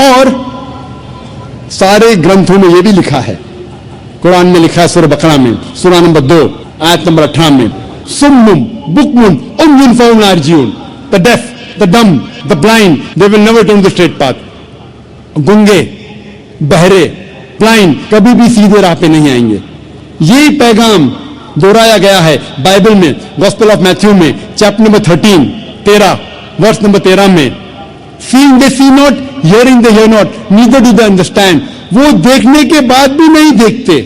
اور سارے گرنتھوں میں یہ بھی لکھا ہے، قرآن میں لکھا ہے سورہ بقرہ میں سورہ نمبر 2 آیت نمبر 18 میں، سمم بکمن عمین فہم لا یرجعون، the deaf, the dumb, the blind, they will never turn the straight path. گنگے، بہرے، بلائنڈ کبھی بھی سیدھے راہ پہ نہیں آئیں گے. یہی پیغام دہرایا گیا ہے بائبل میں، گوسپل آف میتھیو میں چیپٹر نمبر 13 ورس نمبر 13 میں، seeing they see not, hearing they hear not, neither do they understand. وہ دیکھنے کے بعد بھی نہیں دیکھتے،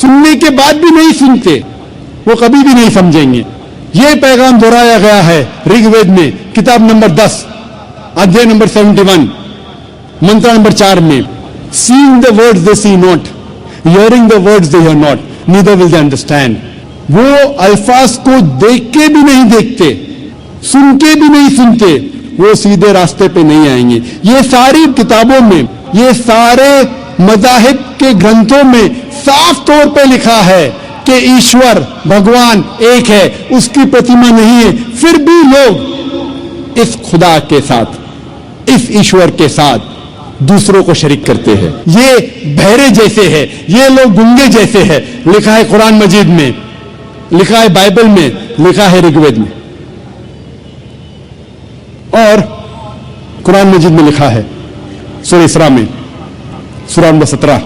سننے کے بعد بھی نہیں سنتے، وہ کبھی بھی نہیں سمجھیں گے. یہ پیغام دہرایا گیا ہے رگ وید میں کتاب نمبر 10 ادھیائے نمبر 71 منترا نمبر 4 میں، seeing the words they see not, hearing the words they hear not, neither will they understand. وہ الفاظ کو دیکھ کے بھی نہیں دیکھتے، سن کے بھی نہیں سنتے، وہ سیدھے راستے پہ نہیں آئیں گے. یہ ساری کتابوں میں، یہ سارے مذاہب کے گرنتھوں میں صاف طور پہ لکھا ہے کہ ایشور بھگوان ایک ہے، اس کی پرتیما نہیں ہے. پھر بھی لوگ اس خدا کے ساتھ، اس ایشور کے ساتھ دوسروں کو شریک کرتے ہیں. یہ بہرے جیسے ہے، یہ لوگ گنگے جیسے ہے. لکھا ہے قرآن مجید میں، لکھا ہے بائبل میں، لکھا ہے رگ وید میں. اور قرآن مجید میں لکھا ہے سورہ اسراء میں سورہ نمبر 17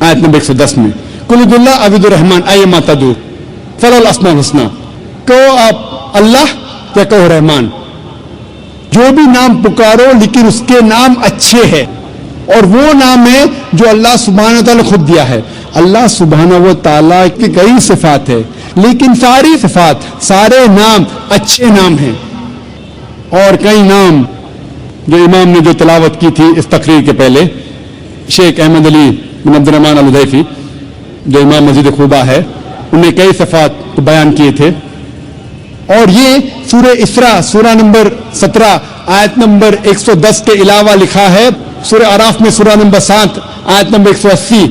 آیت نمبر 110 میں، قل ادعوا اللہ او ادعوا الرحمن ایما تدعوا فلہ الاسماء الحسنی. کہو آپ اللہ یا کہو رحمان، جو بھی نام پکارو لیکن اس کے نام اچھے ہیں، اور وہ نام ہے جو اللہ سبحانہ وتعالی خود دیا ہے. اللہ سبحانہ وتعالی کی کئی صفات ہے، لیکن ساری صفات، سارے نام اچھے نام ہیں. اور کئی نام جو امام نے جو تلاوت کی تھی اس تقریر کے پہلے، شیخ احمد علی بن عبد الرحمن الحذیفی جو امام مسجد قباء ہے، انہوں نے کئی صفات بیان کیے تھے. اور یہ سورہ اسراء سورہ نمبر 17 آیت نمبر 110 کے علاوہ لکھا ہے سورہ اعراف میں سورہ نمبر 7 آیت نمبر 180،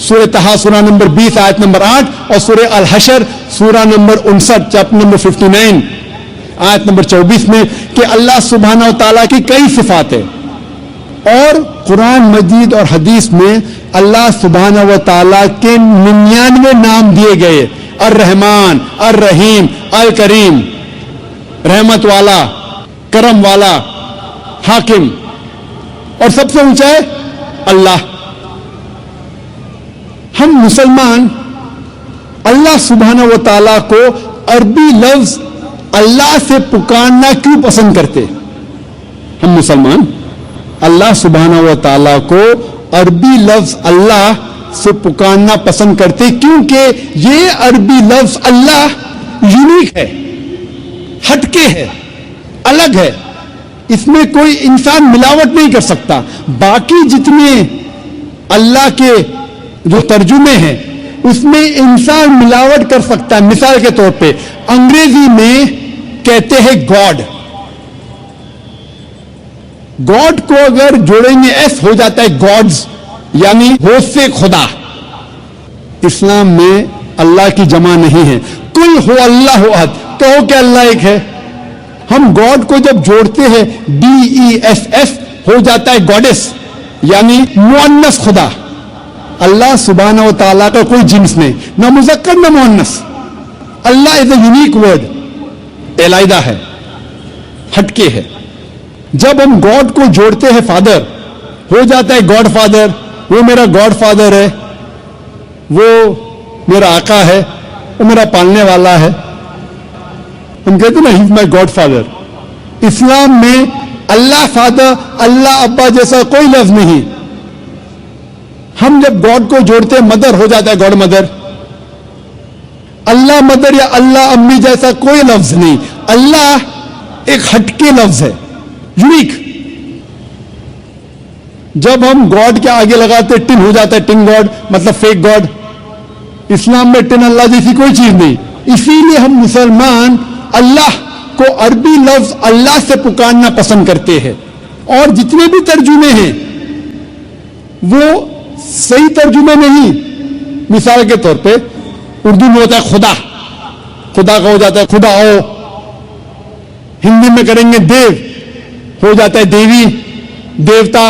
سورہ طٰہٰ سورہ نمبر 20 آیت نمبر 8، اور سورہ الحشر سورہ نمبر 59 چیپٹر نمبر 59 آیت نمبر 24 میں کہ اللہ سبحانہ و تعالیٰ کی کئی صفات ہیں. اور قرآن مجید اور حدیث میں اللہ سبحانہ و تعالیٰ کے 99 نام دیے گئے، الرحمن، الرحیم، الکریم، رحمت والا، کرم والا، حاکم، اور سب سے اونچا ہے اللہ. ہم مسلمان اللہ سبحانہ و تعالیٰ کو عربی لفظ اللہ سے پکارنا کیوں پسند کرتے؟ ہم مسلمان اللہ سبحانہ و تعالیٰ کو عربی لفظ اللہ سے پکارنا پسند کرتے کیونکہ یہ عربی لفظ اللہ یونیک ہے، ہٹ کے ہے، الگ ہے. اس میں کوئی انسان ملاوٹ نہیں کر سکتا. باقی جتنے اللہ کے جو ترجمے ہیں اس میں انسان ملاوٹ کر سکتا ہے. مثال کے طور پہ انگریزی میں کہتے ہیں گاڈ، گاڈ کو اگر جوڑیں گے ایس ہو جاتا ہے گاڈز، یعنی ہوش سے خدا. اسلام میں اللہ کی جمع نہیں ہے. کل ہو اللہ احد، کہو کہ اللہ ایک ہے. ہم گاڈ کو جب جوڑتے ہیں DESS ہو جاتا ہے گاڈس، یعنی مؤنث خدا. اللہ سبحانہ و تعالیٰ کا کوئی جنس نہیں، نہ مذکر نہ مؤنث. اللہ از اے یونیک ورڈ، علیحدہ ہے، ہٹکے ہے. جب ہم گاڈ کو جوڑتے ہیں فادر، ہو جاتا ہے گاڈ فادر، وہ میرا گاڈ فادر ہے، وہ میرا آقا ہے، وہ میرا پالنے والا ہے. ہم کہتے ہیں نا ہی از مائی گاڈ فادر. اسلام میں اللہ فادر، اللہ ابا جیسا کوئی لفظ نہیں. ہم جب گاڈ کو جوڑتے ہیں مدر ہو جاتا ہے گاڈ مدر. اللہ مدر یا اللہ امی جیسا کوئی لفظ نہیں. اللہ ایک ہٹکے لفظ ہے، یونیک. جب ہم گاڈ کے آگے لگاتے ٹن ہو جاتا ہے ٹن گاڈ، مطلب فیک گاڈ. اسلام میں ٹن اللہ جیسی کوئی چیز نہیں. اسی لیے ہم مسلمان اللہ کو عربی لفظ اللہ سے پکارنا پسند کرتے ہیں. اور جتنے بھی ترجمے ہیں وہ صحیح ترجمے نہیں. مثال کے طور پہ اردو میں ہوتا ہے خدا، خدا کا ہو جاتا ہے خدا ہو. ہندی میں کریں گے دیو، ہو جاتا ہے دیوی، دیوتا.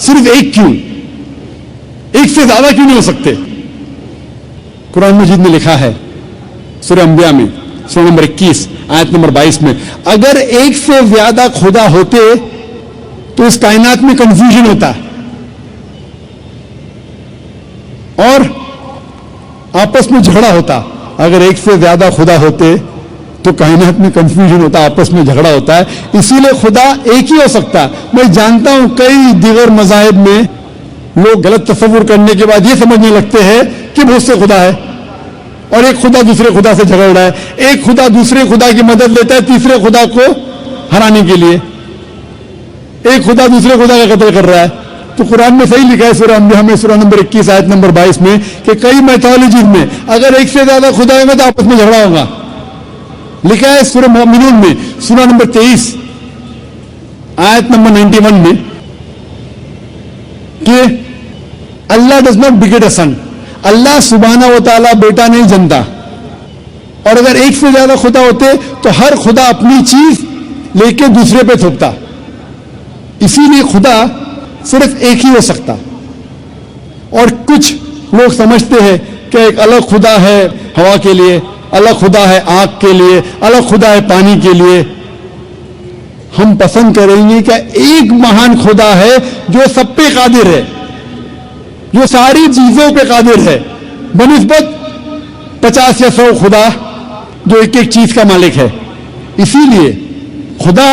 صرف ایک کیوں؟ ایک سے زیادہ کیوں نہیں ہو سکتے؟ قرآن مجید میں لکھا ہے سورہ انبیاء میں سورہ نمبر 21 آیت نمبر 22 میں، اگر ایک سے زیادہ خدا ہوتے تو اس کائنات میں کنفیوژن ہوتا اور آپس میں جھگڑا ہوتا. اگر ایک سے زیادہ خدا ہوتے تو کائنات میں کنفیوژن ہوتا، آپس میں جھگڑا ہوتا ہے. اسی لیے خدا ایک ہی ہو سکتا ہے. میں جانتا ہوں کئی دیگر مذاہب میں لوگ غلط تصور کرنے کے بعد یہ سمجھنے لگتے ہیں کہ بہت سے خدا ہے اور ایک خدا دوسرے خدا سے جھگڑ رہا ہے، ایک خدا دوسرے خدا کی مدد لیتا ہے تیسرے خدا کو ہرانے کے لیے، ایک خدا دوسرے خدا کا قتل کر رہا ہے. تو قرآن میں صحیح لکھا ہے سورہ انبیاء میں سورہ نمبر 21 آیت نمبر 22 میں کہ کئی میتھولوجیز میں اگر ایک سے زیادہ خدا ہوں گے تو آپس میں جھگڑا ہوگا. لکھا ہے سورہ مومنون میں سورہ نمبر 23 آیت نمبر 91 میں کہ اللہ ڈز ناٹ بیگٹ اے سن، اللہ سبحانہ و تعالیٰ بیٹا نہیں جنتا. اور اگر ایک سے زیادہ خدا ہوتے تو ہر خدا اپنی چیز لے کے دوسرے پہ تھوپتا. اسی لیے خدا صرف ایک ہی ہو سکتا. اور کچھ لوگ سمجھتے ہیں کہ ایک الگ خدا ہے ہوا کے لیے، الگ خدا ہے آگ کے لیے، الگ خدا ہے پانی کے لیے. ہم پسند کریں گے کہ ایک مہان خدا ہے جو سب پہ قادر ہے، جو ساری چیزوں پہ قادر ہے، بنسبت 50 یا 100 خدا جو ایک ایک چیز کا مالک ہے. اسی لیے خدا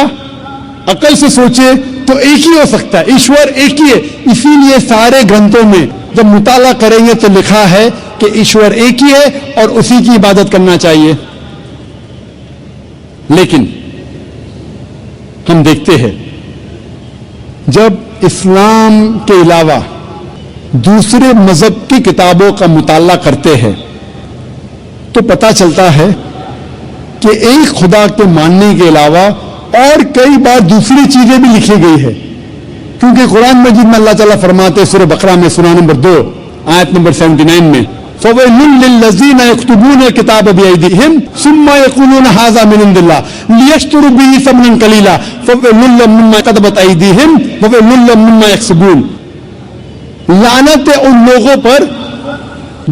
عقل سے سوچے تو ایک ہی ہو سکتا ہے، ایشور ایک ہی ہے. اسی لیے سارے گرنتھوں میں جب مطالعہ کریں گے تو لکھا ہے کہ ایشور ایک ہی ہے اور اسی کی عبادت کرنا چاہیے. لیکن ہم دیکھتے ہیں جب اسلام کے علاوہ دوسرے مذہب کی کتابوں کا مطالعہ کرتے ہیں تو پتہ چلتا ہے کہ ایک خدا کے ماننے کے علاوہ اور کئی بار دوسری چیزیں بھی لکھی گئی ہے. کیونکہ قرآن مجید میں اللہ تعالیٰ فرماتے ہیں سورہ بقرہ میں سورہ نمبر 2 آیت نمبر 79 میں فَوَيْلٌ لِّلَّذِينَ يَكْتُبُونَ الْكِتَابَ بِأَيْدِيهِمْ ثُمَّ يَقُولُونَ هَٰذَا مِنْ عِندِ اللَّهِ لِيَشْتَرُوا بِهِ ثَمَنًا قَلِيلًا فَوَيْلٌ لَّهُم مِّمَّا كَتَبَتْ أَيْدِيهِمْ وَوَيْلٌ لَّهُم مِّمَّا يَكْسِبُونَ. لعنت ہے ان لوگوں پر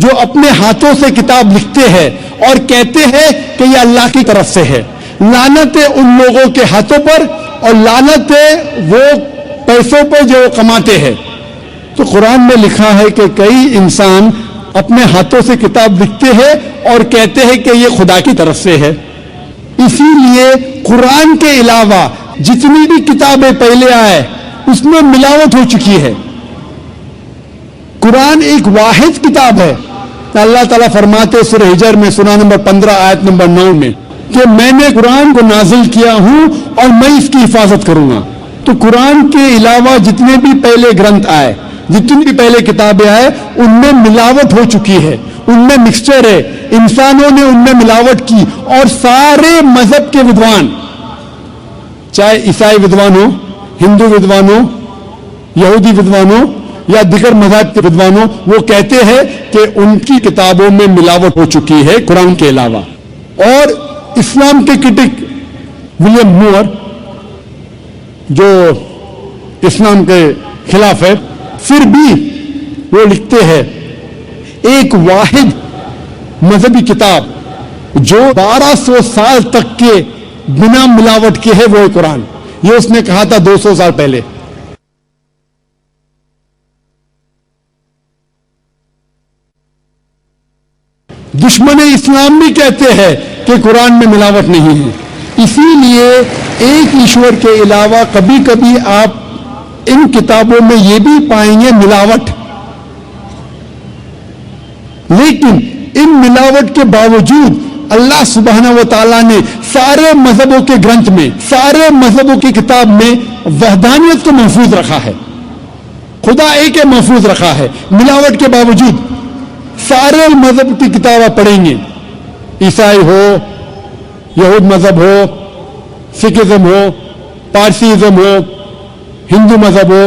جو اپنے ہاتھوں سے کتاب لکھتے ہیں اور کہتے ہیں کہ یہ اللہ کی طرف سے ہے. لعنت ہے ان لوگوں کے ہاتھوں پر اور لعنت ہے وہ پیسوں پہ جو کماتے ہیں. تو قرآن میں لکھا ہے کہ کئی انسان اپنے ہاتھوں سے کتاب لکھتے ہیں اور کہتے ہیں کہ یہ خدا کی طرف سے ہے. اسی لیے قرآن کے علاوہ جتنی بھی کتابیں پہلے آئے اس میں ملاوٹ ہو چکی ہے. قرآن ایک واحد کتاب ہے. اللہ تعالیٰ فرماتے سورہ ہجر میں سورہ نمبر 15 آیت نمبر 9 میں کہ میں نے قرآن کو نازل کیا ہوں اور میں اس کی حفاظت کروں گا. تو قرآن کے علاوہ جتنے بھی پہلے گرنتھ آئے، جتنی بھی پہلے کتابیں آئے، ان میں ملاوٹ ہو چکی ہے، ان میں مکسچر ہے. انسانوں نے ان میں ملاوٹ کی اور سارے مذہب کے ودوان، چاہے عیسائی ودوان ہو، ہندو ودوان ہو، یہودی ودوان ہو یا دیگر مذہب کے ودوان ہو، وہ کہتے ہیں کہ ان کی کتابوں میں ملاوٹ ہو چکی ہے قرآن کے علاوہ. اور اسلام کے کرٹک ولیم مور جو اسلام کے خلاف ہے، پھر بھی وہ لکھتے ہیں ایک واحد مذہبی کتاب جو 1200 سال تک کے بنا ملاوٹ کے ہے وہ ہے قرآن. یہ اس نے کہا تھا 200 سال پہلے. دشمن اسلام بھی کہتے ہیں کہ قرآن میں ملاوٹ نہیں ہے. اسی لیے ایک ایشور کے علاوہ کبھی کبھی آپ ان کتابوں میں یہ بھی پائیں گے ملاوٹ، لیکن ان ملاوٹ کے باوجود اللہ سبحانہ و تعالیٰ نے سارے مذہبوں کے گرنتھ میں، سارے مذہبوں کی کتاب میں وحدانیت کو محفوظ رکھا ہے. خدا ایک ہے محفوظ رکھا ہے ملاوٹ کے باوجود. سارے مذہب کی کتاب آپ پڑھیں گے، عیسائی ہو، یہود مذہب ہو، سکھزم ہو، پارسیزم ہو، ہندو مذہب ہو،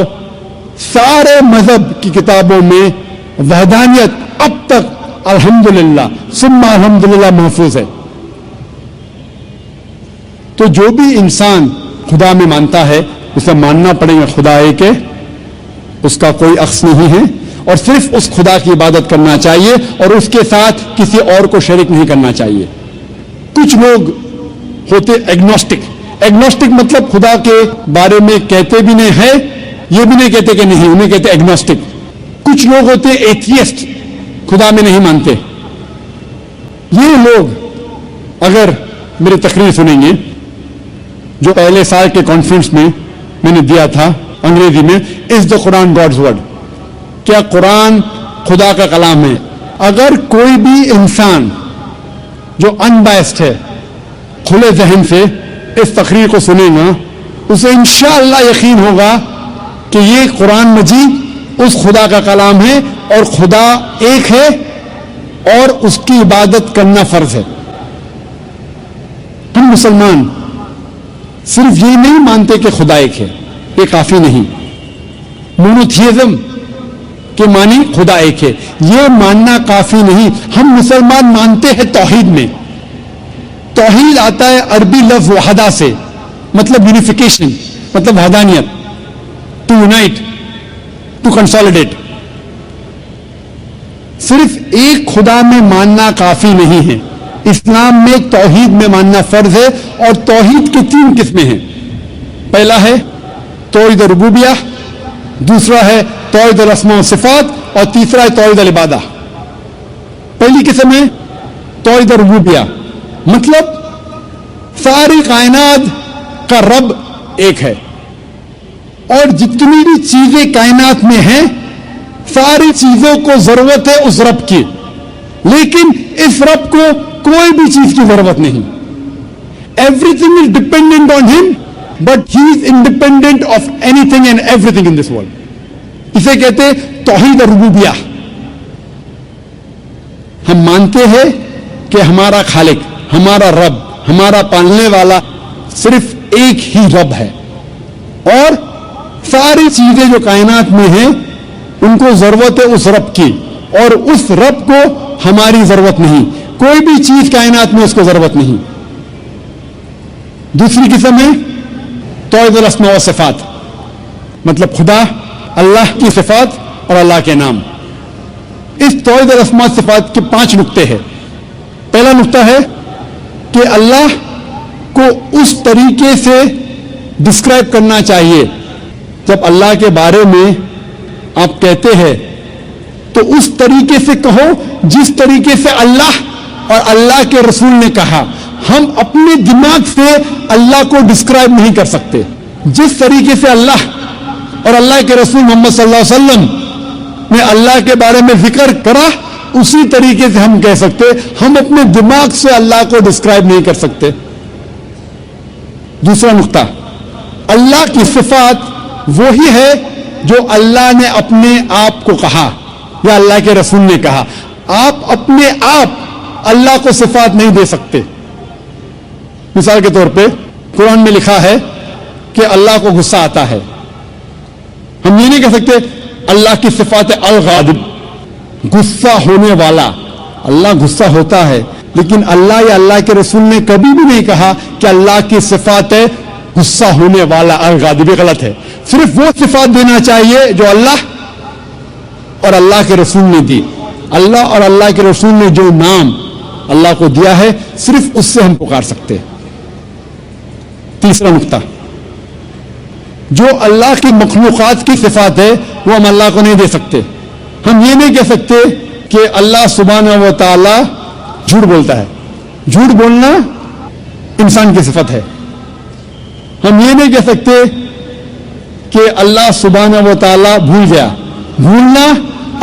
سارے مذہب کی کتابوں میں وحدانیت اب تک الحمدللہ ثم الحمدللہ محفوظ ہے. تو جو بھی انسان خدا میں مانتا ہے اسے ماننا پڑے گا خدا ایک ہے، اس کا کوئی عکس نہیں ہے اور صرف اس خدا کی عبادت کرنا چاہیے اور اس کے ساتھ کسی اور کو شریک نہیں کرنا چاہیے. کچھ لوگ ہوتے ایگنوسٹک مطلب خدا کے بارے میں کہتے بھی نہیں ہے, یہ بھی نہیں کہتے کہ نہیں, انہیں کہتے ایگنوسٹک. کچھ لوگ ہوتے ایتھیسٹ, خدا میں نہیں مانتے. یہ لوگ اگر میری تقریر سنیں گے جو پہلے سال کے کانفرنس میں نے دیا تھا انگریزی میں, از دا قرآن گاڈز ورڈ, کیا قرآن خدا کا کلام ہے؟ اگر کوئی بھی انسان جو انبائسڈ ہے کھلے ذہن سے اس تقریر کو سنے گا, اسے انشاءاللہ یقین ہوگا کہ یہ قرآن مجید اس خدا کا کلام ہے اور خدا ایک ہے اور اس کی عبادت کرنا فرض ہے. ہم مسلمان صرف یہ نہیں مانتے کہ خدا ایک ہے, یہ کافی نہیں. مونوتھیزم کہ مانی خدا ایک ہے, یہ ماننا کافی نہیں. ہم مسلمان مانتے ہیں توحید میں. توحید آتا ہے عربی لفظ وحدہ سے, مطلب یونیفیکیشن, مطلب وحدانیت, ٹو یونائٹ, ٹو کنسالیڈیٹ. صرف ایک خدا میں ماننا کافی نہیں ہے. اسلام میں توحید میں ماننا فرض ہے اور توحید کی 3 قسمیں ہیں. پہلا ہے توحید ربوبیہ, دوسرا ہے توحید الاسماء و صفات اور تیسرا ہے توحید العبادہ. پہلی قسم ہے توحید ربوبیہ, مطلب ساری کائنات کا رب ایک ہے اور جتنی بھی چیزیں کائنات میں ہیں ساری چیزوں کو ضرورت ہے اس رب کی, لیکن اس رب کو کوئی بھی چیز کی ضرورت نہیں. Everything is dependent on him but he is independent of anything and everything in this world. اسے کہتے توحید ربوبیہ. ہم مانتے ہیں کہ ہمارا خالق, ہمارا رب, ہمارا پالنے والا صرف ایک ہی رب ہے اور ساری چیزیں جو کائنات میں ہیں ان کو ضرورت ہے اس رب کی اور اس رب کو ہماری ضرورت نہیں. کوئی بھی چیز کائنات میں اس کو ضرورت نہیں. دوسری قسم ہے توحید الاسماء و صفات, مطلب خدا, اللہ کی صفات اور اللہ کے نام. اس توحید الاسماء و صفات کے 5 نقطے ہیں. پہلا نقطہ ہے کہ اللہ کو اس طریقے سے ڈسکرائب کرنا چاہیے. جب اللہ کے بارے میں آپ کہتے ہیں تو اس طریقے سے کہو جس طریقے سے اللہ اور اللہ کے رسول نے کہا. ہم اپنے دماغ سے اللہ کو ڈسکرائب نہیں کر سکتے. جس طریقے سے اللہ اور اللہ کے رسول محمد صلی اللہ علیہ وسلم نے اللہ کے بارے میں ذکر کرا اسی طریقے سے ہم کہہ سکتے. ہم اپنے دماغ سے اللہ کو ڈسکرائب نہیں کر سکتے. دوسرا نقطہ, اللہ کی صفات وہی ہے جو اللہ نے اپنے آپ کو کہا یا اللہ کے رسول نے کہا. آپ اپنے آپ اللہ کو صفات نہیں دے سکتے. مثال کے طور پہ قرآن میں لکھا ہے کہ اللہ کو غصہ آتا ہے. ہم یہ نہیں کہہ سکتے اللہ کی صفات ہے الغاضب, غصہ ہونے والا. اللہ غصہ ہوتا ہے, لیکن اللہ یا اللہ کے رسول نے کبھی بھی نہیں کہا کہ اللہ کی صفات ہے غصہ ہونے والا الغاضب. غلط ہے. صرف وہ صفات دینا چاہیے جو اللہ اور اللہ کے رسول نے دی. اللہ اور اللہ کے رسول نے جو نام اللہ کو دیا ہے صرف اس سے ہم پکار سکتے. تیسرا نقطہ, جو اللہ کی مخلوقات کی صفات ہے وہ ہم اللہ کو نہیں دے سکتے. ہم یہ نہیں کہہ سکتے کہ اللہ سبحانہ و تعالی جھوٹ بولتا ہے. جھوٹ بولنا انسان کی صفت ہے. ہم یہ نہیں کہہ سکتے کہ اللہ سبحانہ و تعالی بھول گیا. بھولنا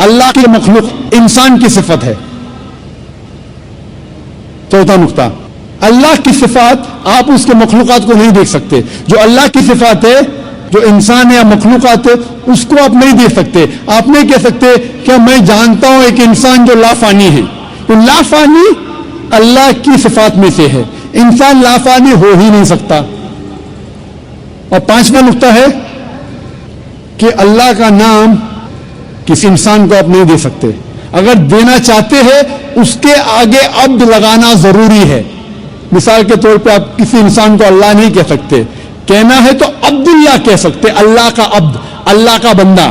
اللہ کی مخلوق انسان کی صفت ہے. چوتھا نقطہ, اللہ کی صفات آپ اس کے مخلوقات کو نہیں دیکھ سکتے. جو اللہ کی صفات ہے, جو انسان ہے یا مخلوقات ہے, اس کو آپ نہیں دیکھ سکتے. آپ نہیں کہہ سکتے کہ میں جانتا ہوں ایک انسان جو لافانی ہے. تو لافانی اللہ کی صفات میں سے ہے. انسان لافانی ہو ہی نہیں سکتا. اور 5واں نقطہ ہے کہ اللہ کا نام کسی انسان کو آپ نہیں دے سکتے. اگر دینا چاہتے ہیں اس کے آگے عبد لگانا ضروری ہے. مثال کے طور پہ آپ کسی انسان کو اللہ نہیں کہہ سکتے. کہنا ہے تو عبداللہ کہہ سکتے, اللہ کا عبد, اللہ کا بندہ.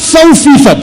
100%।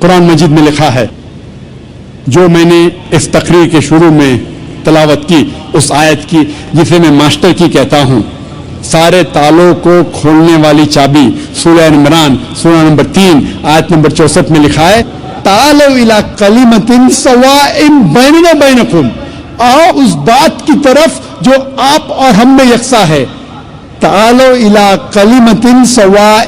قرآن مجید میں لکھا ہے، جو میں نے اس تقریر کے شروع میں تلاوت کی، اس آیت کی جسے میں ماسٹر کی کہتا ہوں، سارے تالوں کو کھولنے والی چابی، سورہ عمران سورہ نمبر 3 آیت نمبر 64 میں لکھا ہے، تعالوا الی کلمۃ سواء بیننا وبینکم، آؤ اس بات کی طرف جو آپ اور ہم میں یکساں ہے، تعالوا الی کلمۃ سواء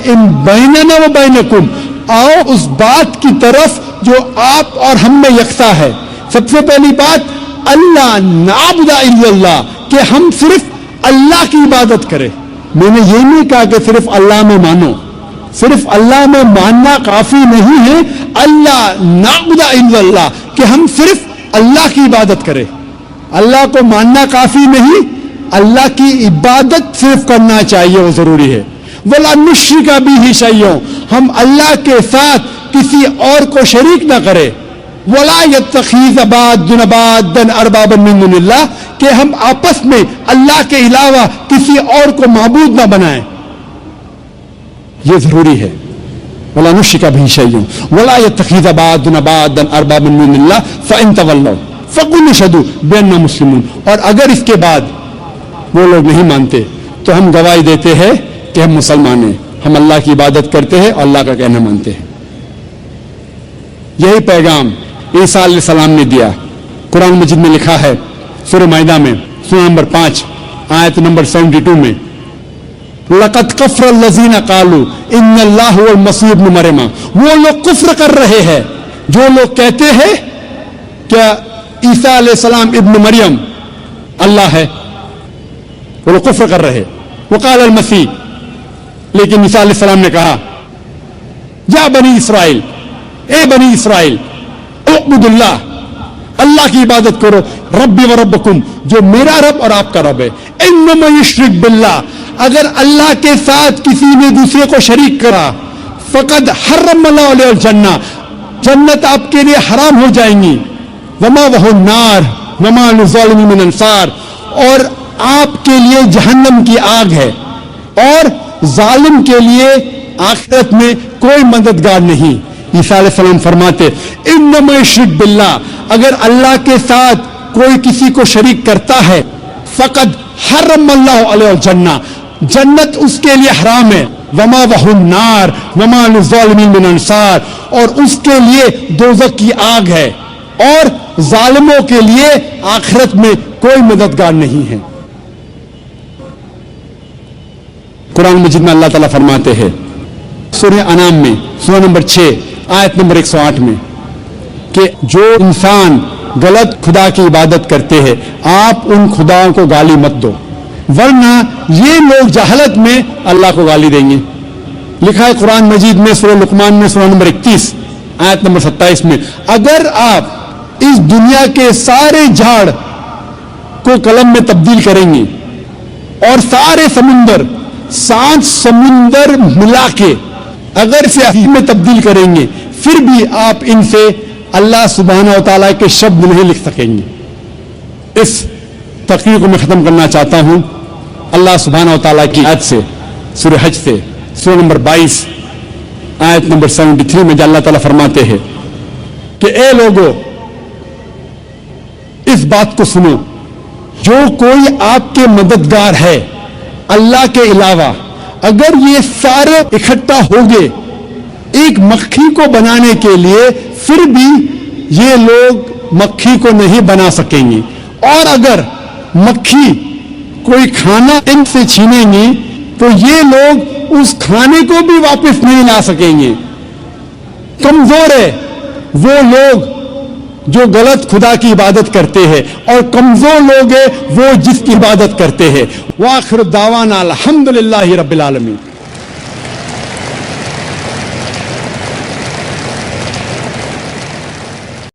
بیننا وبینکم، آؤ اس بات کی طرف جو آپ اور ہم میں یکساں ہے۔ سب سے پہلی بات، اللہ نعبد الا اللہ، کہ ہم صرف اللہ کی عبادت کریں۔ میں نے یہ نہیں کہا کہ صرف اللہ میں مانو، صرف اللہ میں ماننا کافی نہیں ہے، اللہ نعبد الا اللہ، کہ ہم صرف اللہ کی عبادت کریں۔ اللہ کو ماننا کافی نہیں، اللہ کی عبادت صرف کرنا چاہیے، وہ ضروری ہے۔ وَلَا نُشْرِكَ بِهِ شَيْئًا، ہم اللہ کے ساتھ کسی اور کو شریک نہ کرے۔ وَلَا يَتَّخِذَ بَعْضُنَا بَعْضًا أَرْبَابًا مِّن دُونِ اللَّهِ، کہ ہم آپس میں اللہ کے علاوہ کسی اور کو معبود نہ بنائیں، یہ ضروری ہے۔ وَلَا نُشْرِكَ بِهِ شَيْئًا وَلَا يَتَّخِذَ بَعْضُنَا بَعْضًا أَرْبَابًا مِّن دُونِ اللَّهِ فَإِن تَوَلَّوْا فَقُولُوا اشْهَدُوا بِأَنَّا مُسْلِمُونَ، اور اگر اس کے بعد وہ لوگ نہیں مانتے تو ہم گواہی دیتے ہیں کہ ہم مسلمان ہیں، ہم اللہ کی عبادت کرتے ہیں اور اللہ کا کہنا مانتے ہیں۔ یہی پیغام عیسیٰ علیہ السلام نے دیا۔ قرآن مجید میں لکھا ہے سورہ مائدہ میں سورہ نمبر 5 آیت نمبر 72 میں، لَقَدْ كَفَرَ الَّذِينَ قَالُوا إِنَّ اللَّهَ هُوَ الْمَسِيحُ ابْنُ مَرْيَمَ، وہ لوگ کفر کر رہے ہیں جو لوگ کہتے ہیں کہ عیسیٰ علیہ السلام ابن مریم اللہ ہے، وہ لوگ کفر کر رہے۔ وقال المسیح، لیکن عیسیٰ علیہ السلام نے کہا، یا بنی اسرائیل، اے بنی اسرائیل، اعبد اللہ، اللہ کی عبادت کرو، ربی و ربکم، جو میرا رب اور آپ کا رب ہے۔ انما یشرک باللہ، اگر اللہ کے ساتھ کسی نے دوسرے کو شریک کرا، فقد حرم اللہ علیہ الجنہ، جنت آپ کے لیے حرام ہو جائیں گی، وما وہ النار وما للظالمین من انصار، اور آپ کے لیے جہنم کی آگ ہے اور ظالم کے لیے آخرت میں کوئی مددگار نہیں۔ عیسیٰ علیہ السلام فرماتے، انما یشرک باللہ، اگر اللہ کے ساتھ کوئی کسی کو شریک کرتا ہے، فقد حرم اللہ علیہ الجنہ، جنت اس کے لیے حرام ہے، وما وہ النار وما للظالمین من انصار، اور اس کے لیے دوزخ کی آگ ہے اور ظالموں کے لیے آخرت میں کوئی مددگار نہیں ہے۔ قرآن مجید میں اللہ تعالیٰ فرماتے ہیں سورہ انعام میں سورہ نمبر 6 آیت نمبر 108 میں کہ جو انسان غلط خدا کی عبادت کرتے ہیں، آپ ان خداؤں کو گالی مت دو، ورنہ یہ لوگ جہالت میں اللہ کو گالی دیں گے۔ لکھا ہے قرآن مجید میں سورہ لقمان میں سورہ نمبر 31 آیت نمبر 27 میں، اگر آپ اس دنیا کے سارے جھاڑ کو قلم میں تبدیل کریں گے اور سارے سمندر 7 سمندر ملا کے اگر اسے حرف میں تبدیل کریں گے، پھر بھی آپ ان سے اللہ سبحانہ و تعالیٰ کے شبد نہیں لکھ سکیں گے۔ اس تقریر کو میں ختم کرنا چاہتا ہوں اللہ سبحانہ و تعالیٰ کی آیت سے، سورہ حج سے، سورہ نمبر 22 آیت نمبر 73 میں، جہاں اللہ تعالیٰ فرماتے ہیں کہ اے لوگو، اس بات کو سنو، جو کوئی آپ کے مددگار ہے اللہ کے علاوہ، اگر یہ سارے اکٹھا ہو گئے ایک مکھی کو بنانے کے لیے، پھر بھی یہ لوگ مکھی کو نہیں بنا سکیں گے، اور اگر مکھی کوئی کھانا ان سے چھینیں گی تو یہ لوگ اس کھانے کو بھی واپس نہیں لا سکیں گے۔ کمزور ہے وہ لوگ جو غلط خدا کی عبادت کرتے ہیں، اور کمزور لوگ ہیں وہ جس کی عبادت کرتے ہیں۔ وآخر دعوانا الحمدللہ رب العالمین۔